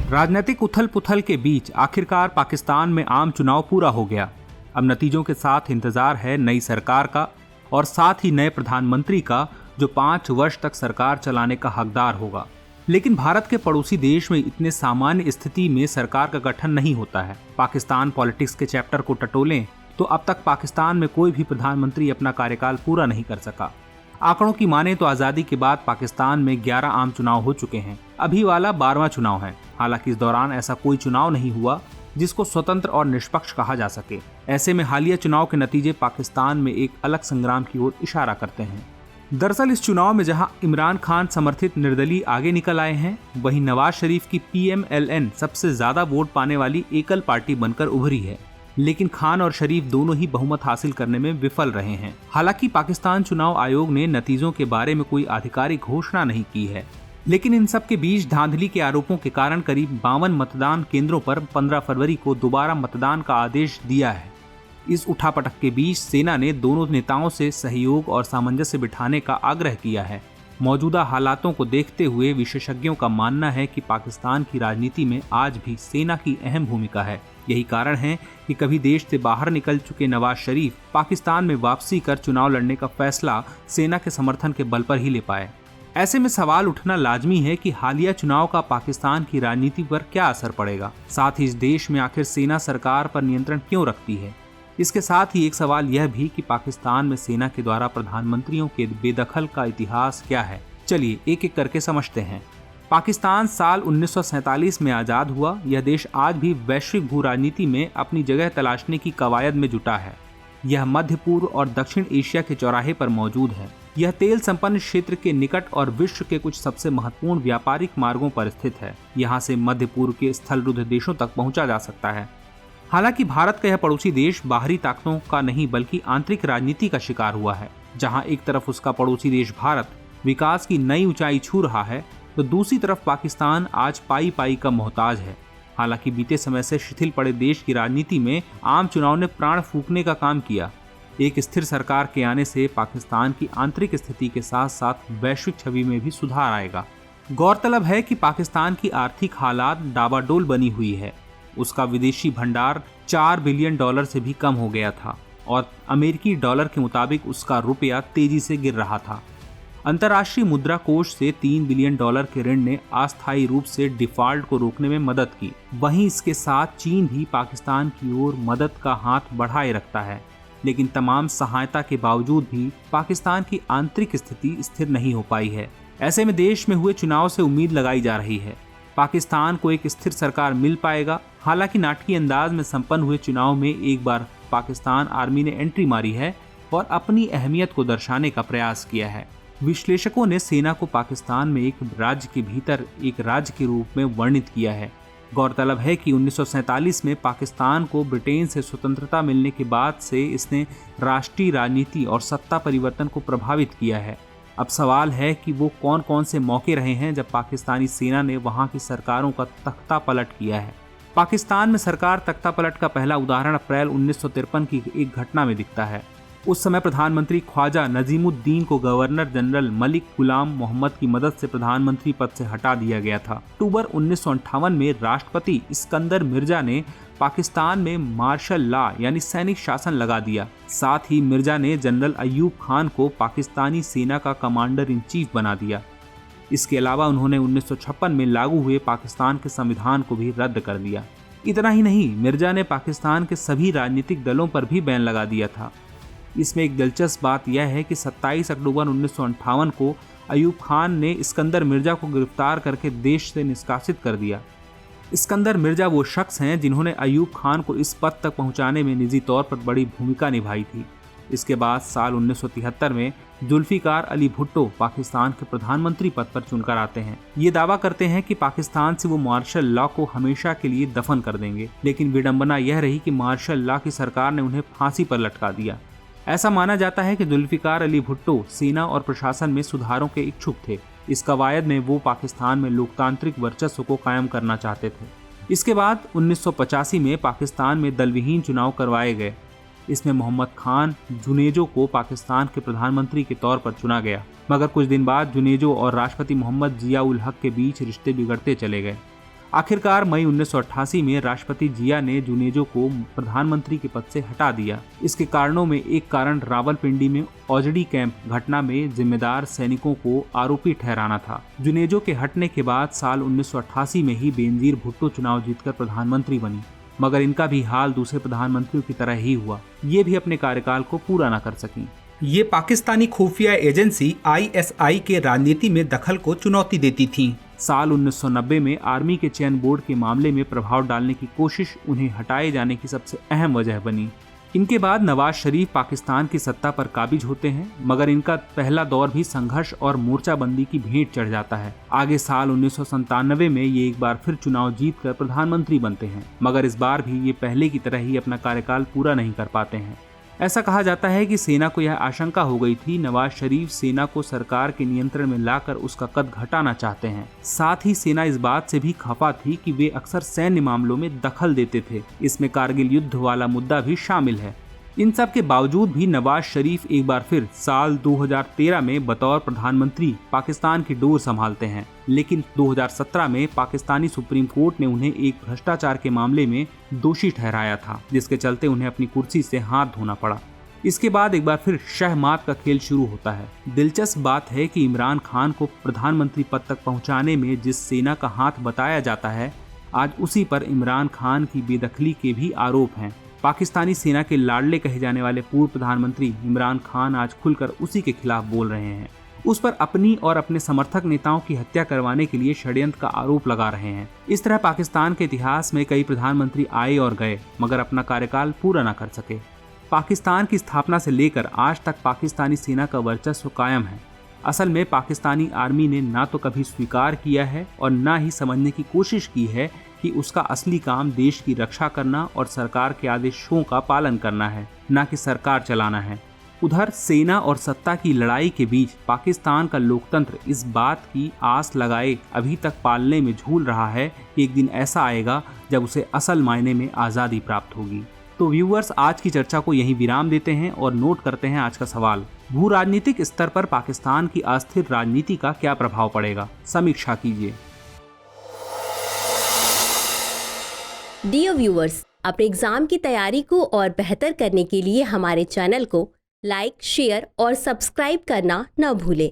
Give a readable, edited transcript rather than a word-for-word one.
राजनीतिक उथल पुथल के बीच आखिरकार पाकिस्तान में आम चुनाव पूरा हो गया। अब नतीजों के साथ इंतजार है नई सरकार का और साथ ही नए प्रधानमंत्री का, जो 5 वर्ष तक सरकार चलाने का हकदार होगा। लेकिन भारत के पड़ोसी देश में इतने सामान्य स्थिति में सरकार का गठन नहीं होता है। पाकिस्तान पॉलिटिक्स के चैप्टर को टटोलें तो अब तक पाकिस्तान में कोई भी प्रधानमंत्री अपना कार्यकाल पूरा नहीं कर सका। आंकड़ों की माने तो आज़ादी के बाद पाकिस्तान में 11 आम चुनाव हो चुके हैं। अभी वाला 12वां चुनाव है। हालांकि इस दौरान ऐसा कोई चुनाव नहीं हुआ जिसको स्वतंत्र और निष्पक्ष कहा जा सके। ऐसे में हालिया चुनाव के नतीजे पाकिस्तान में एक अलग संग्राम की ओर इशारा करते हैं। दरअसल इस चुनाव में जहां इमरान खान समर्थित निर्दलीय आगे निकल आए हैं, वहीं नवाज शरीफ की PMLN सबसे ज्यादा वोट पाने वाली एकल पार्टी बनकर उभरी है। लेकिन खान और शरीफ दोनों ही बहुमत हासिल करने में विफल रहे हैं। हालांकि पाकिस्तान चुनाव आयोग ने नतीजों के बारे में कोई आधिकारिक घोषणा नहीं की है, लेकिन इन सब के बीच धांधली के आरोपों के कारण करीब 52 मतदान केंद्रों पर 15 फरवरी को दोबारा मतदान का आदेश दिया है। इस उठापटक के बीच सेना ने दोनों नेताओं से सहयोग और सामंजस्य बिठाने का आग्रह किया है। मौजूदा हालातों को देखते हुए विशेषज्ञों का मानना है कि पाकिस्तान की राजनीति में आज भी सेना की अहम भूमिका है। यही कारण है कि कभी देश से बाहर निकल चुके नवाज शरीफ पाकिस्तान में वापसी कर चुनाव लड़ने का फैसला सेना के समर्थन के बल पर ही ले पाए। ऐसे में सवाल उठना लाजमी है कि हालिया चुनाव का पाकिस्तान की राजनीति पर क्या असर पड़ेगा। साथ ही इस देश में आखिर सेना सरकार पर नियंत्रण क्यों रखती है। इसके साथ ही एक सवाल यह भी कि पाकिस्तान में सेना के द्वारा प्रधानमंत्रियों के बेदखल का इतिहास क्या है। चलिए एक एक करके समझते हैं। पाकिस्तान साल 1947 में आज़ाद हुआ। यह देश आज भी वैश्विक भू राजनीति में अपनी जगह तलाशने की कवायद में जुटा है। यह मध्य पूर्व और दक्षिण एशिया के चौराहे पर मौजूद है। यह तेल संपन्न क्षेत्र के निकट और विश्व के कुछ सबसे महत्वपूर्ण व्यापारिक मार्गों पर स्थित है। यहाँ से मध्य पूर्व के स्थलरुद्ध देशों तक पहुँचा जा सकता है। हालांकि भारत का यह पड़ोसी देश बाहरी ताकतों का नहीं बल्कि आंतरिक राजनीति का शिकार हुआ है। जहां एक तरफ उसका पड़ोसी देश भारत विकास की नई ऊंचाई छू रहा है, तो दूसरी तरफ पाकिस्तान आज पाई पाई का मोहताज है। हालांकि बीते समय से शिथिल पड़े देश की राजनीति में आम चुनाव ने प्राण फूंकने का काम किया। एक स्थिर सरकार के आने से पाकिस्तान की आंतरिक स्थिति के साथ साथ वैश्विक छवि में भी सुधार आएगा। गौरतलब है कि पाकिस्तान की आर्थिक हालात डावाडोल बनी हुई है। उसका विदेशी भंडार $4 बिलियन से भी कम हो गया था और अमेरिकी डॉलर के मुताबिक उसका रुपया तेजी से गिर रहा था। अंतर्राष्ट्रीय मुद्रा कोष से $3 बिलियन के ऋण ने अस्थायी रूप से डिफॉल्ट को रोकने में मदद की। वहीं इसके साथ चीन भी पाकिस्तान की ओर मदद का हाथ बढ़ाए रखता है। लेकिन तमाम सहायता के बावजूद भी पाकिस्तान की आंतरिक स्थिति स्थिर नहीं हो पाई है। ऐसे में देश में हुए चुनाव से उम्मीद लगाई जा रही है पाकिस्तान को एक स्थिर सरकार मिल पाएगा। हालांकि नाटकीय अंदाज में संपन्न हुए चुनाव में एक बार पाकिस्तान आर्मी ने एंट्री मारी है और अपनी अहमियत को दर्शाने का प्रयास किया है। विश्लेषकों ने सेना को पाकिस्तान में एक राज्य के भीतर एक राज्य के रूप में वर्णित किया है। गौरतलब है कि 1947 में पाकिस्तान को ब्रिटेन से स्वतंत्रता मिलने के बाद से इसने राष्ट्रीय राजनीति और सत्ता परिवर्तन को प्रभावित किया है। अब सवाल है कि वो कौन कौन से मौके रहे हैं जब पाकिस्तानी सेना ने वहां की सरकारों का तख्ता पलट किया है। पाकिस्तान में सरकार तख्ता पलट का पहला उदाहरण अप्रैल 1953 की एक घटना में दिखता है। उस समय प्रधानमंत्री ख्वाजा नजीमुद्दीन को गवर्नर जनरल मलिक गुलाम मोहम्मद की मदद से प्रधानमंत्री पद से हटा दिया गया था। अक्टूबर 1958 में राष्ट्रपति इस्कंदर मिर्जा ने पाकिस्तान में मार्शल लॉ यानी सैनिक शासन लगा दिया। साथ ही मिर्जा ने जनरल अयूब खान को पाकिस्तानी सेना का कमांडर इन चीफ बना दिया। इसके अलावा उन्होंने 1956 में लागू हुए पाकिस्तान के संविधान को भी रद्द कर दिया। इतना ही नहीं, मिर्जा ने पाकिस्तान के सभी राजनीतिक दलों पर भी बैन लगा दिया था। इसमें एक दिलचस्प बात यह है कि 27 अक्टूबर 1958 को अयूब खान ने इस्कंदर मिर्जा को गिरफ्तार करके देश से निष्कासित कर दिया। इस्कंदर मिर्जा वो शख्स हैं जिन्होंने अयूब खान को इस पद तक पहुंचाने में निजी तौर पर बड़ी भूमिका निभाई थी। इसके बाद साल 1973 में जुल्फिकार अली भुट्टो पाकिस्तान के प्रधानमंत्री पद पर चुनकर आते हैं। ये दावा करते हैं कि पाकिस्तान से वो मार्शल लॉ को हमेशा के लिए दफन कर देंगे। लेकिन विडंबना यह रही कि मार्शल लॉ की सरकार ने उन्हें फांसी पर लटका दिया। ऐसा माना जाता है कि जुल्फिकार अली भुट्टो सेना और प्रशासन में सुधारों के इच्छुक थे। इस कवायद में वो पाकिस्तान में लोकतांत्रिक वर्चस्व को कायम करना चाहते थे। इसके बाद 1985 में पाकिस्तान में दलविहीन चुनाव करवाए गए। इसमें मोहम्मद खान जुनेजो को पाकिस्तान के प्रधानमंत्री के तौर पर चुना गया, मगर कुछ दिन बाद जुनेजो और राष्ट्रपति मोहम्मद जिया उल हक के बीच रिश्ते बिगड़ते चले गए। आखिरकार मई 1988 में राष्ट्रपति जिया ने जुनेजो को प्रधानमंत्री के पद से हटा दिया। इसके कारणों में एक कारण रावलपिंडी में औजड़ी कैंप घटना में जिम्मेदार सैनिकों को आरोपी ठहराना था। जुनेजो के हटने के बाद साल 1988 में ही बेनजीर भुट्टो चुनाव जीतकर प्रधानमंत्री बनी, मगर इनका भी हाल दूसरे प्रधानमंत्रियों की तरह ही हुआ। ये भी अपने कार्यकाल को पूरा न कर सकी। ये पाकिस्तानी खुफिया एजेंसी ISI के राजनीति में दखल को चुनौती देती थीं। साल 1990 में आर्मी के चयन बोर्ड के मामले में प्रभाव डालने की कोशिश उन्हें हटाए जाने की सबसे अहम वजह बनी। इनके बाद नवाज शरीफ पाकिस्तान की सत्ता पर काबिज होते हैं, मगर इनका पहला दौर भी संघर्ष और मोर्चाबंदी की भेंट चढ़ जाता है। आगे साल 1997 में ये एक बार फिर चुनाव जीतकर प्रधानमंत्री बनते हैं, मगर इस बार भी ये पहले की तरह ही अपना कार्यकाल पूरा नहीं कर पाते हैं। ऐसा कहा जाता है कि सेना को यह आशंका हो गई थी नवाज शरीफ सेना को सरकार के नियंत्रण में लाकर उसका कद घटाना चाहते हैं। साथ ही सेना इस बात से भी खफा थी कि वे अक्सर सैन्य मामलों में दखल देते थे। इसमें कारगिल युद्ध वाला मुद्दा भी शामिल है। इन सब के बावजूद भी नवाज शरीफ एक बार फिर साल 2013 में बतौर प्रधानमंत्री पाकिस्तान की डोर संभालते हैं, लेकिन 2017 में पाकिस्तानी सुप्रीम कोर्ट ने उन्हें एक भ्रष्टाचार के मामले में दोषी ठहराया था, जिसके चलते उन्हें अपनी कुर्सी से हाथ धोना पड़ा। इसके बाद एक बार फिर शहमात का खेल शुरू होता है। दिलचस्प बात है कि इमरान खान को प्रधानमंत्री पद तक पहुंचाने में जिस सेना का हाथ बताया जाता है, आज उसी पर इमरान खान की बेदखली के भी आरोप हैं। पाकिस्तानी सेना के लाडले कहे जाने वाले पूर्व प्रधानमंत्री इमरान खान आज खुलकर उसी के खिलाफ बोल रहे हैं। उस पर अपनी और अपने समर्थक नेताओं की हत्या करवाने के लिए षड्यंत्र का आरोप लगा रहे हैं। इस तरह पाकिस्तान के इतिहास में कई प्रधानमंत्री आए और गए, मगर अपना कार्यकाल पूरा न कर सके। पाकिस्तान की स्थापना से लेकर आज तक पाकिस्तानी सेना का वर्चस्व कायम है। असल में पाकिस्तानी आर्मी ने ना तो कभी स्वीकार किया है और ना ही समझने की कोशिश की है कि उसका असली काम देश की रक्षा करना और सरकार के आदेशों का पालन करना है, ना कि सरकार चलाना है। उधर सेना और सत्ता की लड़ाई के बीच पाकिस्तान का लोकतंत्र इस बात की आस लगाए अभी तक पालने में झूल रहा है कि एक दिन ऐसा आएगा जब उसे असल मायने में आज़ादी प्राप्त होगी। तो व्यूअर्स, आज की चर्चा को यहीं विराम देते हैं और नोट करते हैं आज का सवाल। भू राजनीतिक स्तर पर पाकिस्तान की अस्थिर राजनीति का क्या प्रभाव पड़ेगा? समीक्षा कीजिए। डियर व्यूअर्स, अपने एग्जाम की तैयारी को और बेहतर करने के लिए हमारे चैनल को लाइक, शेयर और सब्सक्राइब करना न भूलें।